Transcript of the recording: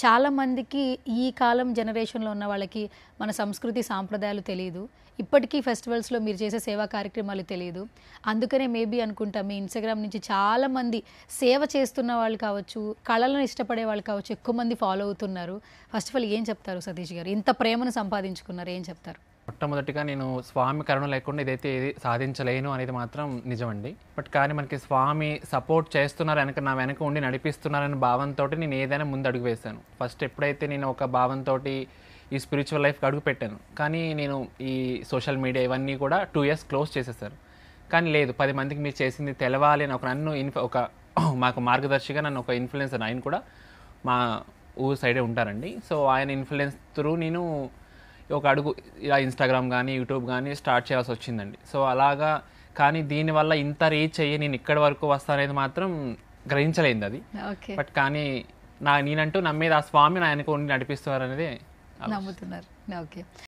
చాలామందికి ఈ కాలం జనరేషన్లో ఉన్న వాళ్ళకి మన సంస్కృతి సాంప్రదాయాలు తెలియదు. ఇప్పటికీ ఫెస్టివల్స్లో మీరు చేసే సేవా కార్యక్రమాలు తెలియదు. అందుకనే మేబీ అనుకుంటా మీ ఇన్స్టాగ్రామ్ నుంచి చాలామంది సేవ చేస్తున్న వాళ్ళు కావచ్చు, కళలను ఇష్టపడే వాళ్ళు కావచ్చు, ఎక్కువ మంది ఫాలో అవుతున్నారు. ఫస్ట్ ఆఫ్ ఆల్ ఏం చెప్తారు సతీష్ గారు? ఇంత ప్రేమను సంపాదించుకున్నారు, ఏం చెప్తారు? మొట్టమొదటిగా నేను స్వామి కరుణ లేకుండా ఇదైతే ఏది సాధించలేను అనేది మాత్రం నిజమండి. బట్ కానీ మనకి స్వామి సపోర్ట్ చేస్తున్నారు, నా వెనక ఉండి నడిపిస్తున్నారనే భావంతో నేను ఏదైనా ముందు అడుగు వేశాను. ఫస్ట్ ఎప్పుడైతే నేను ఒక భావంతో ఈ స్పిరిచువల్ లైఫ్కి అడుగు పెట్టాను, కానీ నేను ఈ సోషల్ మీడియా ఇవన్నీ కూడా 2 years క్లోజ్ చేసేసారు. కానీ లేదు, 10 మందికి మీరు చేసింది తెలవాలి అని ఒక మాకు మార్గదర్శిగా నన్ను ఒక ఇన్ఫ్లుయెన్సర్, ఆయన కూడా మా ఊరు సైడే ఉంటారండి. సో ఆయన ఇన్ఫ్లుయెన్స్ త్రూ నేను ఒక అడుగు ఇలా ఇన్స్టాగ్రామ్ కానీ యూట్యూబ్ కానీ స్టార్ట్ చేయాల్సి వచ్చిందండి. సో అలాగా, కానీ దీనివల్ల ఇంత రీచ్ అయ్యి నేను ఇక్కడి వరకు వస్తానేది మాత్రం గ్రహించలేదు అది. బట్ కానీ నేనంటూ నమ్మేది ఆ స్వామి నా వెనక ఉండి నడిపిస్తున్నారు అనేది నమ్ముతున్నారు. ఓకే.